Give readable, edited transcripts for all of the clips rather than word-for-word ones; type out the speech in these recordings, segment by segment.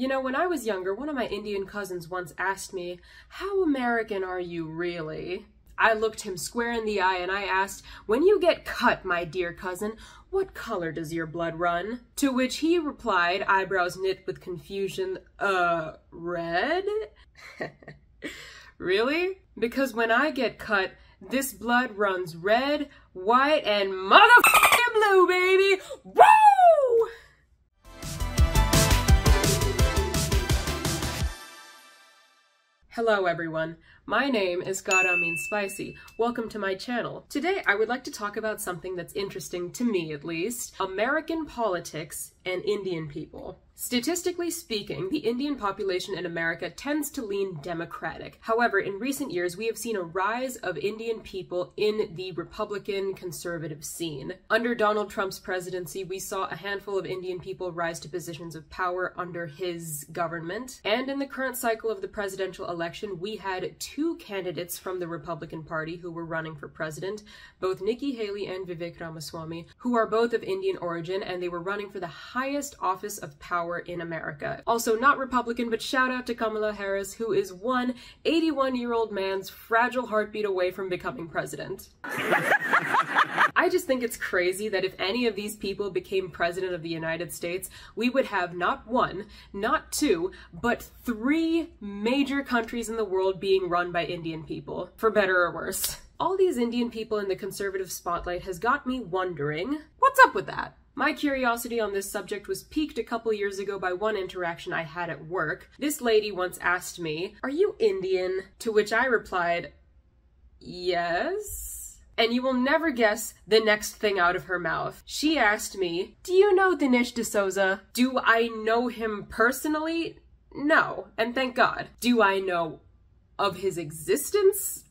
You know, when I was younger, one of my Indian cousins once asked me, "How American are you really?" I looked him square in the eye and I asked, "When you get cut, my dear cousin, what color does your blood run?" To which he replied, eyebrows knit with confusion, red? Really? Because when I get cut, this blood runs red, white, and motherfucking blue, baby! Woo! Hello everyone, my name is God I Mean Spicy. Welcome to my channel. Today I would like to talk about something that's interesting to me at least, American politics and Indian people. Statistically speaking, the Indian population in America tends to lean Democratic. However, in recent years, we have seen a rise of Indian people in the Republican conservative scene. Under Donald Trump's presidency, we saw a handful of Indian people rise to positions of power under his government. And in the current cycle of the presidential election, we had two candidates from the Republican Party who were running for president, both Nikki Haley and Vivek Ramaswamy, who are both of Indian origin, and they were running for the highest office of power in America. Also not Republican, but shout out to Kamala Harris, who is one 81-year-old man's fragile heartbeat away from becoming president. I just think it's crazy that if any of these people became president of the United States, we would have not one, not two, but three major countries in the world being run by Indian people, for better or worse. All these Indian people in the conservative spotlight has got me wondering, what's up with that? My curiosity on this subject was piqued a couple years ago by one interaction I had at work. This lady once asked me, "Are you Indian?" To which I replied, "Yes." And you will never guess the next thing out of her mouth. She asked me, "Do you know Dinesh D'Souza?" Do I know him personally? No, and thank God. Do I know of his existence?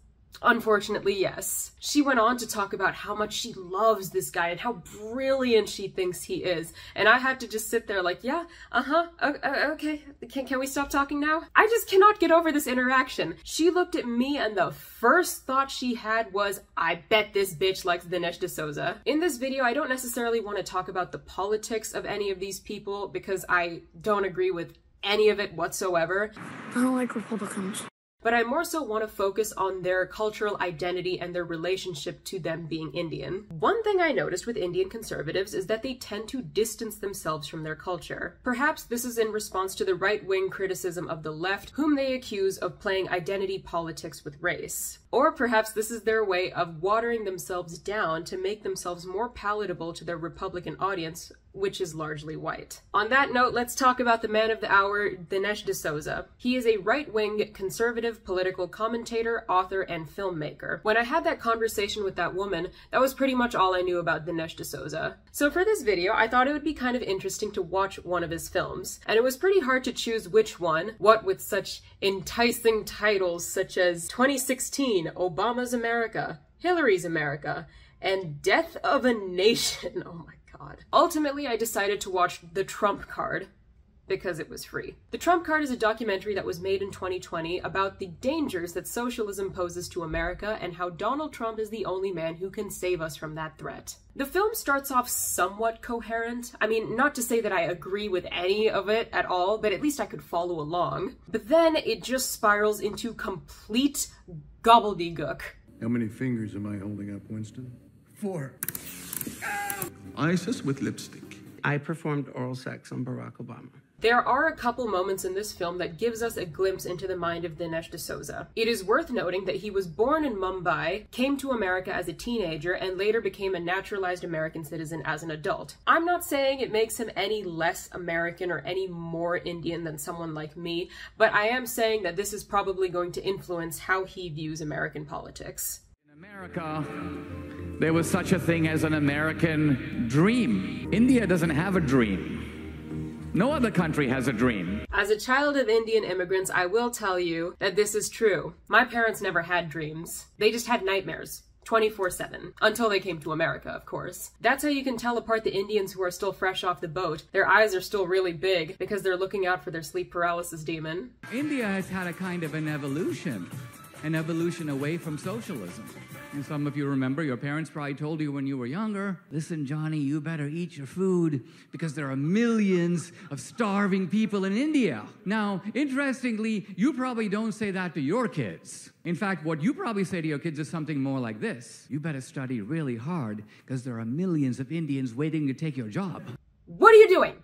Unfortunately, yes. She went on to talk about how much she loves this guy and how brilliant she thinks he is. And I had to just sit there like, yeah, okay, can we stop talking now? I just cannot get over this interaction. She looked at me and the first thought she had was, I bet this bitch likes Dinesh D'Souza. In this video, I don't necessarily want to talk about the politics of any of these people because I don't agree with any of it whatsoever. I don't like Republicans. But I more so want to focus on their cultural identity and their relationship to them being Indian. One thing I noticed with Indian conservatives is that they tend to distance themselves from their culture. Perhaps this is in response to the right-wing criticism of the left, whom they accuse of playing identity politics with race. Or perhaps this is their way of watering themselves down to make themselves more palatable to their Republican audience, which is largely white. On that note, let's talk about the man of the hour, Dinesh D'Souza. He is a right-wing conservative political commentator, author, and filmmaker. When I had that conversation with that woman, that was pretty much all I knew about Dinesh D'Souza. So for this video, I thought it would be kind of interesting to watch one of his films. And it was pretty hard to choose which one, what with such enticing titles such as 2016, Obama's America, Hillary's America, and Death of a Nation. Oh my God. Ultimately, I decided to watch The Trump Card because it was free. The Trump Card is a documentary that was made in 2020 about the dangers that socialism poses to America and how Donald Trump is the only man who can save us from that threat. The film starts off somewhat coherent. I mean, not to say that I agree with any of it at all, but at least I could follow along. But then it just spirals into complete gobbledygook. How many fingers am I holding up, Winston? 4. ISIS with lipstick. I performed oral sex on Barack Obama. There are a couple moments in this film that gives us a glimpse into the mind of Dinesh D'Souza. It is worth noting that he was born in Mumbai, came to America as a teenager, and later became a naturalized American citizen as an adult. I'm not saying it makes him any less American or any more Indian than someone like me, but I am saying that this is probably going to influence how he views American politics. In America, there was such a thing as an American dream. India doesn't have a dream. No other country has a dream. As a child of Indian immigrants, I will tell you that this is true. My parents never had dreams. They just had nightmares. 24/7. Until they came to America, of course. That's how you can tell apart the Indians who are still fresh off the boat. Their eyes are still really big because they're looking out for their sleep paralysis demon. India has had a kind of an evolution away from socialism. And some of you remember your parents probably told you when you were younger, listen, Johnny, you better eat your food because there are millions of starving people in India. Now, interestingly, you probably don't say that to your kids. In fact, what you probably say to your kids is something more like this. You better study really hard because there are millions of Indians waiting to take your job. What are you doing?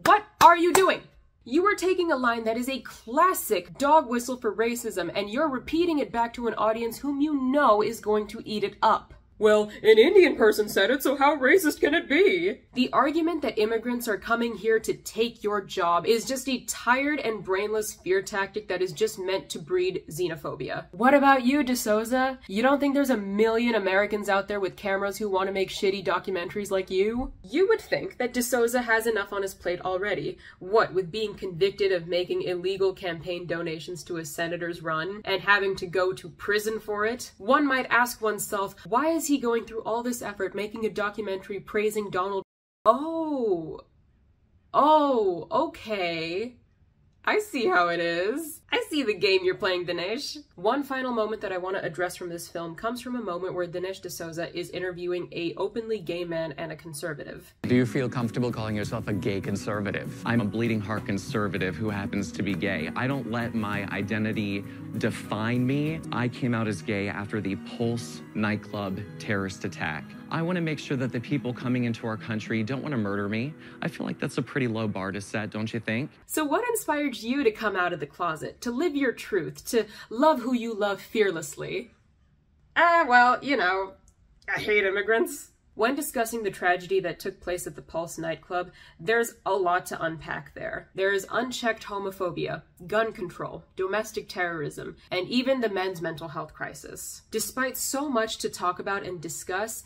What are you doing? You are taking a line that is a classic dog whistle for racism, and you're repeating it back to an audience whom you know is going to eat it up. Well, an Indian person said it, so how racist can it be? The argument that immigrants are coming here to take your job is just a tired and brainless fear tactic that is just meant to breed xenophobia. What about you, DeSouza? You don't think there's a million Americans out there with cameras who want to make shitty documentaries like you? You would think that DeSouza has enough on his plate already. What, with being convicted of making illegal campaign donations to a senator's run and having to go to prison for it? One might ask oneself, why is he going through all this effort making a documentary praising Donald? Oh, okay. I see how it is. I see the game you're playing, Dinesh. One final moment that I want to address from this film comes from a moment where Dinesh D'Souza is interviewing a openly gay man and a conservative. Do you feel comfortable calling yourself a gay conservative? I'm a bleeding heart conservative who happens to be gay. I don't let my identity define me. I came out as gay after the Pulse nightclub terrorist attack. I want to make sure that the people coming into our country don't want to murder me. I feel like that's a pretty low bar to set, don't you think? So what inspired you to come out of the closet, to live your truth, to love who you love fearlessly? Well, you know, I hate immigrants. When discussing the tragedy that took place at the Pulse nightclub, there's a lot to unpack there. There is unchecked homophobia, gun control, domestic terrorism, and even the men's mental health crisis. Despite so much to talk about and discuss,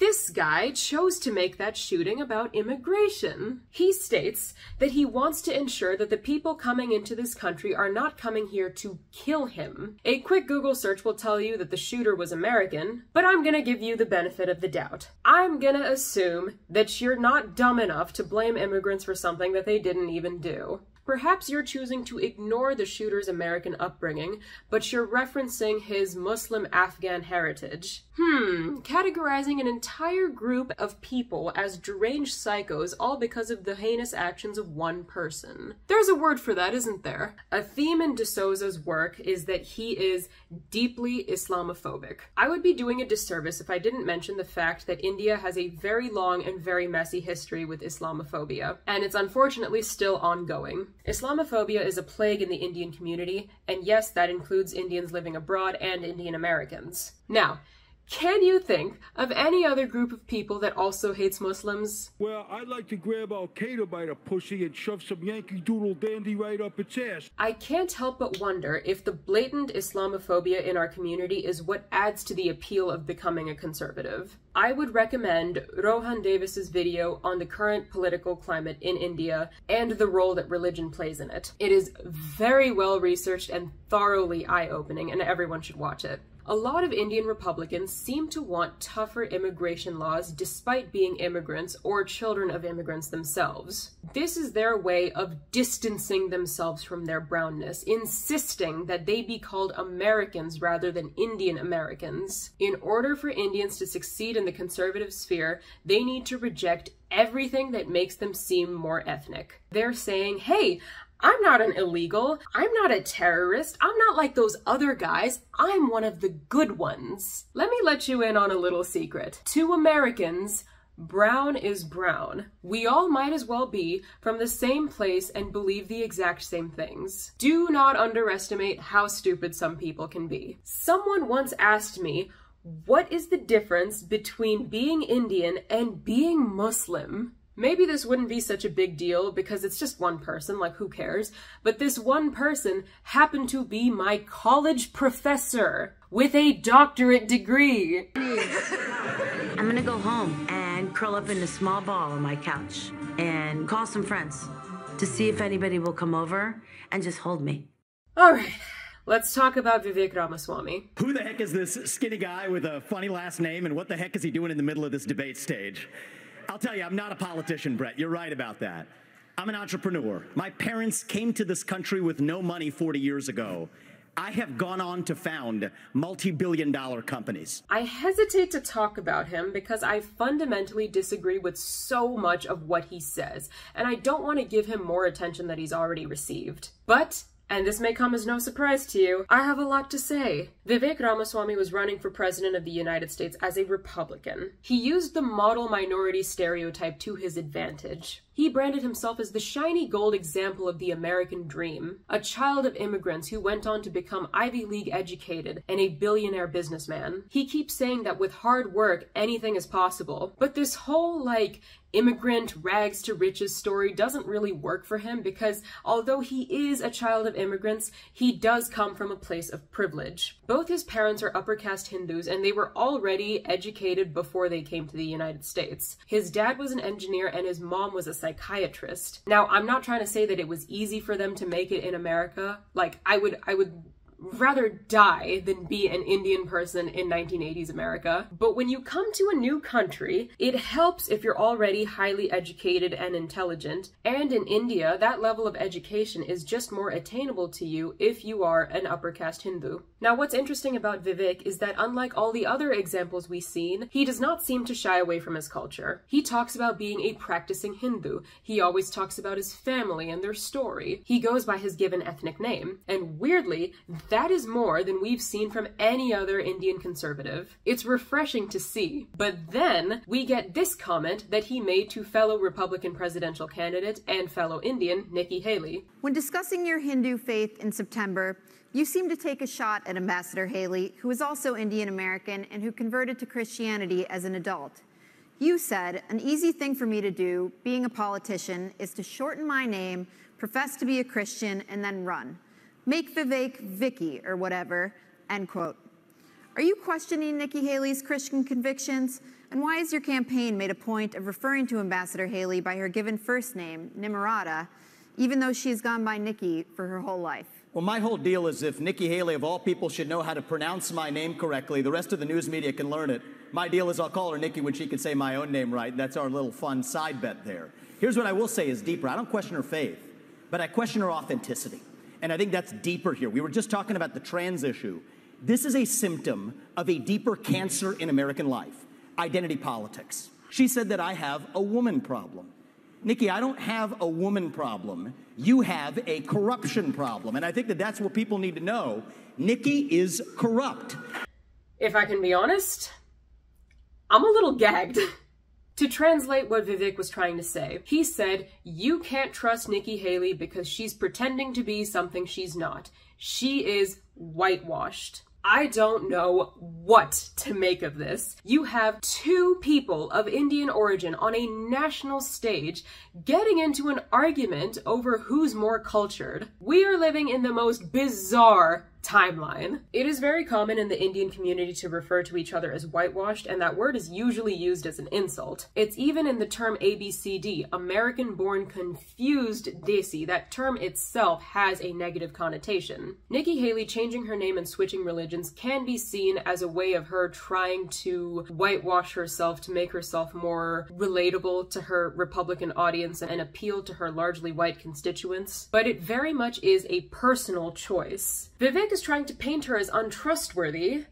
this guy chose to make that shooting about immigration. He states that he wants to ensure that the people coming into this country are not coming here to kill him. A quick Google search will tell you that the shooter was American, but I'm gonna give you the benefit of the doubt. I'm gonna assume that you're not dumb enough to blame immigrants for something that they didn't even do. Perhaps you're choosing to ignore the shooter's American upbringing, but you're referencing his Muslim-Afghan heritage. Categorizing an entire group of people as deranged psychos all because of the heinous actions of one person. There's a word for that, isn't there? A theme in D'Souza's work is that he is deeply Islamophobic. I would be doing a disservice if I didn't mention the fact that India has a very long and very messy history with Islamophobia, and it's unfortunately still ongoing. Islamophobia is a plague in the Indian community, and yes, that includes Indians living abroad and Indian Americans. Now, can you think of any other group of people that also hates Muslims? Well, I'd like to grab Al-Qaeda by the pussy and shove some Yankee Doodle Dandy right up its ass. I can't help but wonder if the blatant Islamophobia in our community is what adds to the appeal of becoming a conservative. I would recommend Rohan Davis's video on the current political climate in India and the role that religion plays in it. It is very well researched and thoroughly eye-opening, and everyone should watch it. A lot of Indian Republicans seem to want tougher immigration laws despite being immigrants or children of immigrants themselves. This is their way of distancing themselves from their brownness, insisting that they be called Americans rather than Indian Americans. In order for Indians to succeed in the conservative sphere, they need to reject everything that makes them seem more ethnic. They're saying, hey, I'm not an illegal, I'm not a terrorist, I'm not like those other guys, I'm one of the good ones. Let me let you in on a little secret. To Americans, brown is brown. We all might as well be from the same place and believe the exact same things. Do not underestimate how stupid some people can be. Someone once asked me, what is the difference between being Indian and being Muslim? Maybe this wouldn't be such a big deal because it's just one person, like who cares? But this one person happened to be my college professor with a doctorate degree. I'm gonna go home and curl up in a small ball on my couch and call some friends to see if anybody will come over and just hold me. All right. Let's talk about Vivek Ramaswamy. Who the heck is this skinny guy with a funny last name, and what the heck is he doing in the middle of this debate stage? I'll tell you, I'm not a politician, Brett. You're right about that. I'm an entrepreneur. My parents came to this country with no money 40 years ago. I have gone on to found multi-billion-dollar companies. I hesitate to talk about him because I fundamentally disagree with so much of what he says, and I don't want to give him more attention that he's already received. But, and this may come as no surprise to you, I have a lot to say. Vivek Ramaswamy was running for president of the United States as a Republican. He used the model minority stereotype to his advantage. He branded himself as the shiny gold example of the American dream, a child of immigrants who went on to become Ivy League educated and a billionaire businessman. He keeps saying that with hard work, anything is possible. But this whole, immigrant rags to riches story doesn't really work for him because although he is a child of immigrants, he does come from a place of privilege. Both his parents are upper caste Hindus and they were already educated before they came to the United States. His dad was an engineer and his mom was a psychiatrist. Now, I'm not trying to say that it was easy for them to make it in America. I would rather die than be an Indian person in 1980s America. But when you come to a new country, it helps if you're already highly educated and intelligent. And in India, that level of education is just more attainable to you if you are an upper caste Hindu. Now, what's interesting about Vivek is that unlike all the other examples we've seen, he does not seem to shy away from his culture. He talks about being a practicing Hindu. He always talks about his family and their story. He goes by his given ethnic name. And weirdly, that is more than we've seen from any other Indian conservative. It's refreshing to see. But then we get this comment that he made to fellow Republican presidential candidate and fellow Indian Nikki Haley. When discussing your Hindu faith in September, you seemed to take a shot at Ambassador Haley, who is also Indian American and who converted to Christianity as an adult. You said, "An easy thing for me to do, being a politician, is to shorten my name, profess to be a Christian, and then run. Make Vivek Vicky or whatever," end quote. Are you questioning Nikki Haley's Christian convictions? And why has your campaign made a point of referring to Ambassador Haley by her given first name, Nimarata, even though she's gone by Nikki for her whole life? Well, my whole deal is if Nikki Haley, of all people, should know how to pronounce my name correctly, the rest of the news media can learn it. My deal is I'll call her Nikki when she can say my own name right. That's our little fun side bet there. Here's what I will say is deeper. I don't question her faith, but I question her authenticity. And I think that's deeper here. We were just talking about the trans issue. This is a symptom of a deeper cancer in American life, identity politics. She said that I have a woman problem. Nikki, I don't have a woman problem. You have a corruption problem. And I think that that's what people need to know. Nikki is corrupt. If I can be honest, I'm a little gagged. To translate what Vivek was trying to say, he said, you can't trust Nikki Haley because she's pretending to be something she's not. She is whitewashed. I don't know what to make of this. You have two people of Indian origin on a national stage getting into an argument over who's more cultured. We are living in the most bizarre timeline. It is very common in the Indian community to refer to each other as whitewashed, and that word is usually used as an insult. It's even in the term ABCD, American-born confused Desi. That term itself has a negative connotation. Nikki Haley changing her name and switching religions can be seen as a way of her trying to whitewash herself to make herself more relatable to her Republican audience and appeal to her largely white constituents. But it very much is a personal choice. Vivek is trying to paint her as untrustworthy,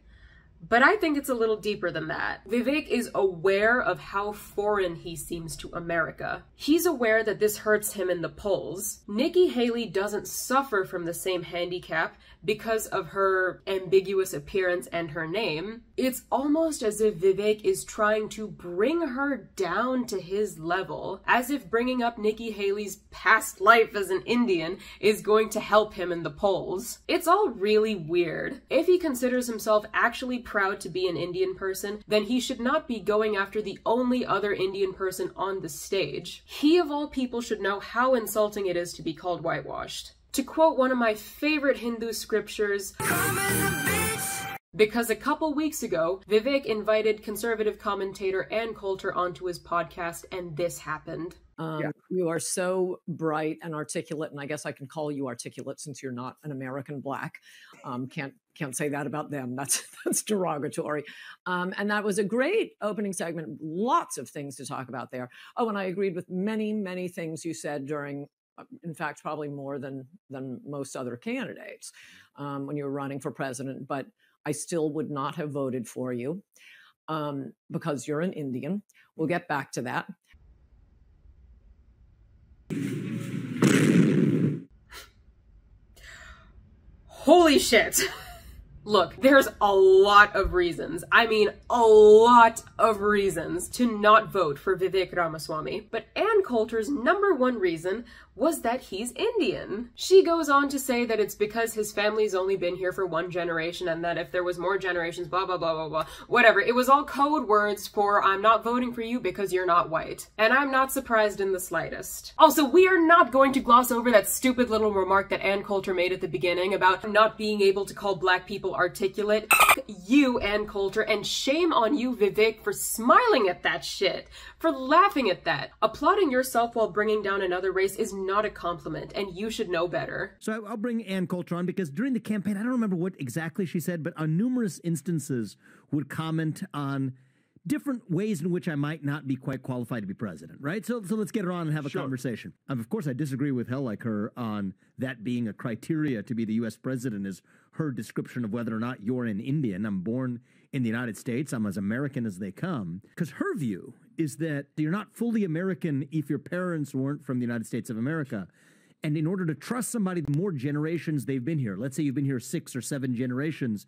but I think it's a little deeper than that. Vivek is aware of how foreign he seems to America. He's aware that this hurts him in the polls. Nikki Haley doesn't suffer from the same handicap because of her ambiguous appearance and her name. It's almost as if Vivek is trying to bring her down to his level, as if bringing up Nikki Haley's past life as an Indian is going to help him in the polls. It's all really weird. If he considers himself actually proud to be an Indian person, then he should not be going after the only other Indian person on the stage. He of all people should know how insulting it is to be called whitewashed. To quote one of my favorite Hindu scriptures, because a couple weeks ago, Vivek invited conservative commentator Ann Coulter onto his podcast, and this happened. You are so bright and articulate, and I guess I can call you articulate since you're not an American Black. Can't say that about them. That's derogatory. And that was a great opening segment. Lots of things to talk about there. Oh, and I agreed with many, many things you said during in fact, probably more than most other candidates when you're running for president. But I still would not have voted for you because you're an Indian. We'll get back to that. Holy shit. Look, there's a lot of reasons, I mean a lot of reasons to not vote for Vivek Ramaswamy, but Ann Coulter's #1 reason was that he's Indian. She goes on to say that it's because his family's only been here for 1 generation and that if there was more generations, blah, blah, blah, blah, blah, whatever. It was all code words for I'm not voting for you because you're not white. And I'm not surprised in the slightest. Also, we are not going to gloss over that stupid little remark that Ann Coulter made at the beginning about not being able to call black people articulate. You, Ann Coulter, and shame on you, Vivek, for smiling at that shit, for laughing at that. Applauding yourself while bringing down another race is not a compliment, and you should know better. So I'll bring Ann Coulter on because during the campaign, I don't remember what exactly she said, but on numerous instances would comment on different ways in which I might not be quite qualified to be president, right? So let's get her on and have a conversation. Of course, I disagree with hell like her on that being a criteria to be the U.S. president is her description of whether or not you're an Indian. I'm born in the United States. I'm as American as they come. Because her view is that you're not fully American if your parents weren't from the United States of America. And in order to trust somebody, the more generations they've been here, let's say you've been here 6 or 7 generations,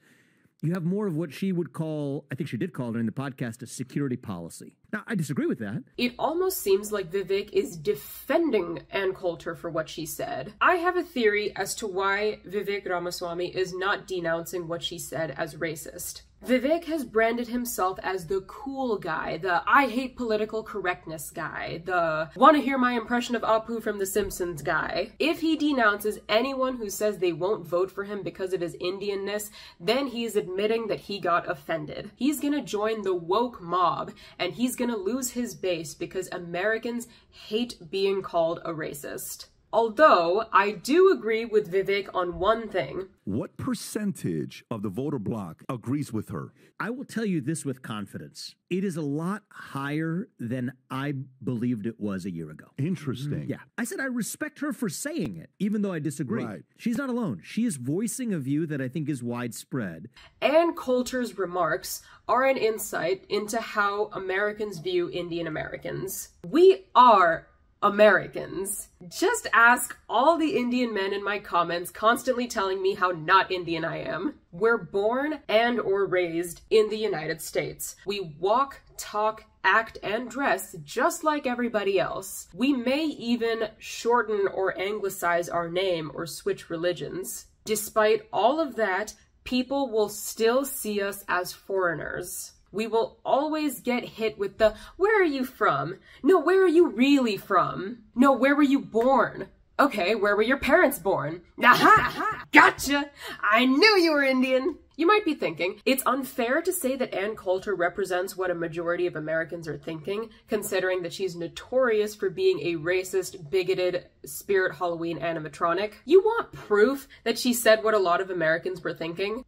you have more of what she would call, I think she did call it in the podcast, a security policy. Now, I disagree with that. It almost seems like Vivek is defending Ann Coulter for what she said. I have a theory as to why Vivek Ramaswamy is not denouncing what she said as racist. Vivek has branded himself as the cool guy, the I hate political correctness guy, the wanna hear my impression of Apu from The Simpsons guy. If he denounces anyone who says they won't vote for him because of his Indianness, then he's admitting that he got offended. He's gonna join the woke mob, and he's gonna lose his base because Americans hate being called a racist. Although, I do agree with Vivek on one thing. What percentage of the voter bloc agrees with her? I will tell you this with confidence. It is a lot higher than I believed it was a year ago. Interesting. Yeah. I said I respect her for saying it, even though I disagree. Right. She's not alone. She is voicing a view that I think is widespread. Ann Coulter's remarks are an insight into how Americans view Indian Americans. We are Americans. Just ask all the Indian men in my comments constantly telling me how not Indian I am. We're born and or raised in the United States. We walk, talk, act, and dress just like everybody else. We may even shorten or anglicize our name or switch religions. Despite all of that, people will still see us as foreigners. We will always get hit with the, where are you from? No, where are you really from? No, where were you born? Okay, where were your parents born? Aha! Gotcha! I knew you were Indian! You might be thinking, it's unfair to say that Ann Coulter represents what a majority of Americans are thinking, considering that she's notorious for being a racist, bigoted, Spirit Halloween animatronic. You want proof that she said what a lot of Americans were thinking?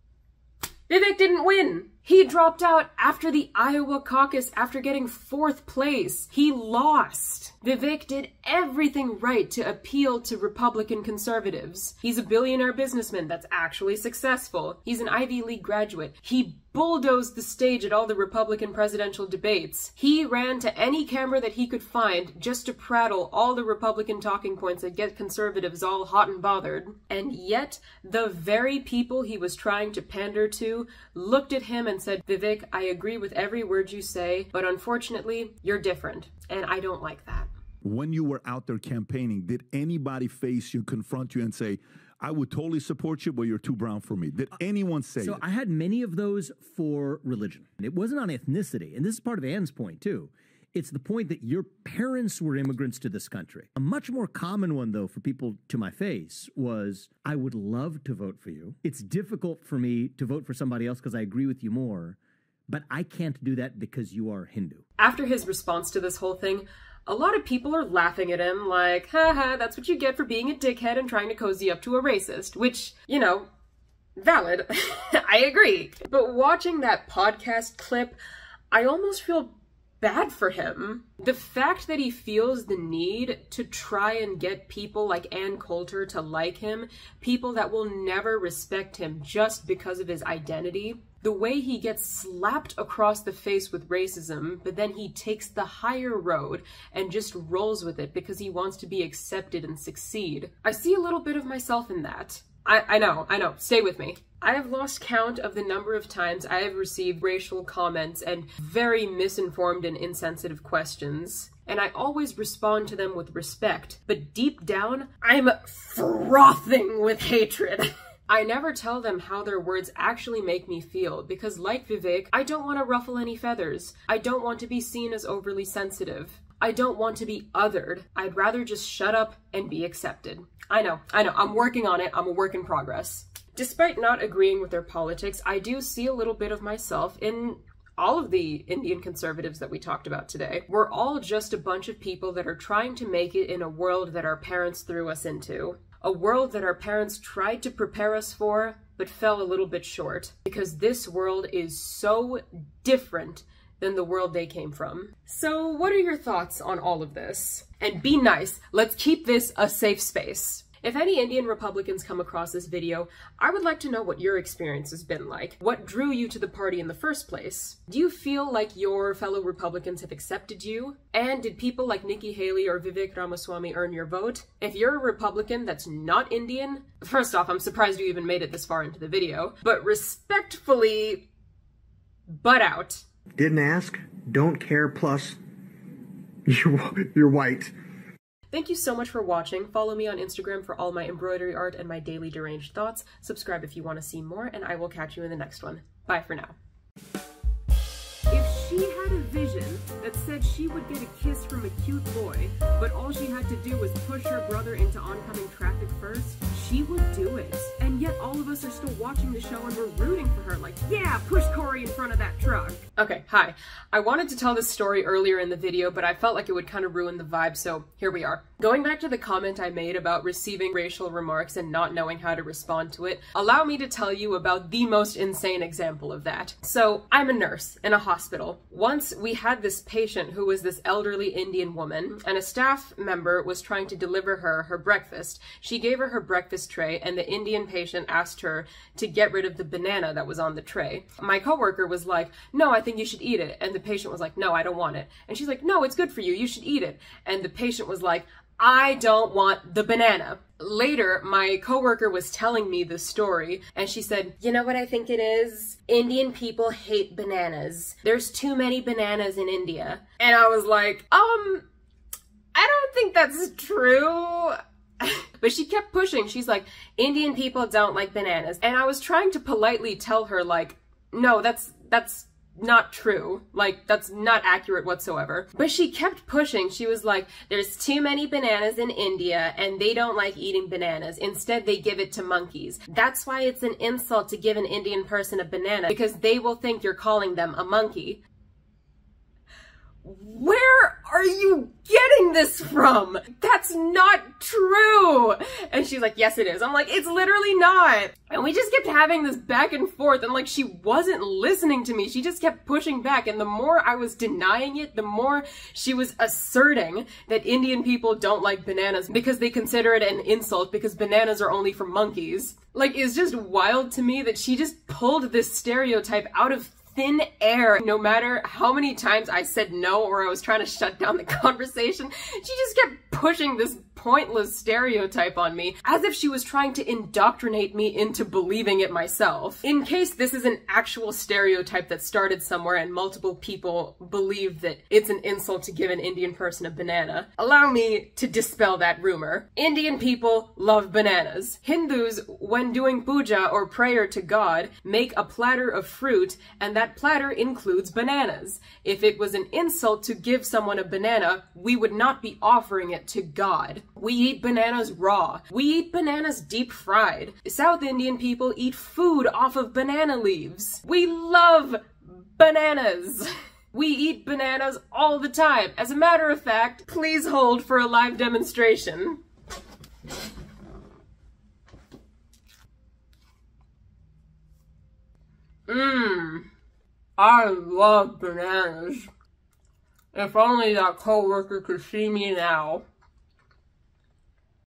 Vivek didn't win. He dropped out after the Iowa caucus after getting 4th place. He lost. Vivek did everything right to appeal to Republican conservatives. He's a billionaire businessman that's actually successful. He's an Ivy League graduate. He bulldozed the stage at all the Republican presidential debates. He ran to any camera that he could find just to prattle all the Republican talking points that get conservatives all hot and bothered. And yet, the very people he was trying to pander to looked at him and said, Vivek, I agree with every word you say, but unfortunately, you're different, and I don't like that. When you were out there campaigning, did anybody face you, confront you, and say, I would totally support you, but you're too brown for me? Did anyone say So that? I had many of those for religion. It wasn't on ethnicity, and this is part of Ann's point, too. It's the point that your parents were immigrants to this country. A much more common one, though, for people to my face was, I would love to vote for you. It's difficult for me to vote for somebody else because I agree with you more, but I can't do that because you are Hindu. After his response to this whole thing, a lot of people are laughing at him like, haha, that's what you get for being a dickhead and trying to cozy up to a racist, which, you know, valid. I agree. But watching that podcast clip, I almost feel bad for him. The fact that he feels the need to try and get people like Ann Coulter to like him, people that will never respect him just because of his identity, the way he gets slapped across the face with racism, but then he takes the higher road and just rolls with it because he wants to be accepted and succeed. I see a little bit of myself in that. I know, stay with me. I have lost count of the number of times I have received racial comments and very misinformed and insensitive questions, and I always respond to them with respect, but deep down, I'm frothing with hatred. I never tell them how their words actually make me feel because, like Vivek, I don't want to ruffle any feathers. I don't want to be seen as overly sensitive. I don't want to be othered. I'd rather just shut up and be accepted. I know, I'm working on it. I'm a work in progress. Despite not agreeing with their politics, I do see a little bit of myself in all of the Indian conservatives that we talked about today. We're all just a bunch of people that are trying to make it in a world that our parents threw us into. A world that our parents tried to prepare us for, but fell a little bit short. Because this world is so different than the world they came from. So what are your thoughts on all of this? And be nice, let's keep this a safe space. If any Indian Republicans come across this video, I would like to know what your experience has been like. What drew you to the party in the first place? Do you feel like your fellow Republicans have accepted you? And did people like Nikki Haley or Vivek Ramaswamy earn your vote? If you're a Republican that's not Indian, first off, I'm surprised you even made it this far into the video, but respectfully, butt out. Didn't ask, don't care, plus you're white. Thank you so much for watching. Follow me on Instagram for all my embroidery art and my daily deranged thoughts. Subscribe if you want to see more, and I will catch you in the next one. Bye for now. If she had a vision that said she would get a kiss from a cute boy, but all she had to do was push her brother into oncoming traffic first, she would do it. And yet all of us are still watching the show and we're rooting for her like, yeah, push Corey in front of that truck. Okay, hi. I wanted to tell this story earlier in the video, but I felt like it would kind of ruin the vibe, so here we are. Going back to the comment I made about receiving racial remarks and not knowing how to respond to it, allow me to tell you about the most insane example of that. So, I'm a nurse in a hospital. Once we had this patient who was this elderly Indian woman, and a staff member was trying to deliver her breakfast. She gave her breakfast tray, and the Indian patient asked her to get rid of the banana that was on the tray. My coworker was like, no, I think you should eat it. And the patient was like, no, I don't want it. And she's like, no, it's good for you. You should eat it. And the patient was like, I don't want the banana. Later, my coworker was telling me the story, and she said, you know what I think it is? Indian people hate bananas. There's too many bananas in India. And I was like, I don't think that's true. But she kept pushing. She's like, Indian people don't like bananas. And I was trying to politely tell her, like, no, that's not true. Like, that's not accurate whatsoever. But she kept pushing. She was like, there's too many bananas in India and they don't like eating bananas. Instead, they give it to monkeys. That's why it's an insult to give an Indian person a banana, because they will think you're calling them a monkey. Where are you getting this from? That's not true. And she's like, yes, it is. I'm like, it's literally not. And we just kept having this back and forth, and like, she wasn't listening to me. She just kept pushing back. And the more I was denying it, the more she was asserting that Indian people don't like bananas because they consider it an insult because bananas are only for monkeys. Like, it's just wild to me that she just pulled this stereotype out of thin air. No matter how many times I said no or I was trying to shut down the conversation, she just kept pushing this pointless stereotype on me as if she was trying to indoctrinate me into believing it myself. In case this is an actual stereotype that started somewhere and multiple people believe that it's an insult to give an Indian person a banana, allow me to dispel that rumor. Indian people love bananas. Hindus, when doing puja or prayer to God, make a platter of fruit, and that platter includes bananas. If it was an insult to give someone a banana, we would not be offering it to God. We eat bananas raw. We eat bananas deep fried. South Indian people eat food off of banana leaves. We love bananas. We eat bananas all the time. As a matter of fact, please hold for a live demonstration. I love bananas. If only that coworker could see me now.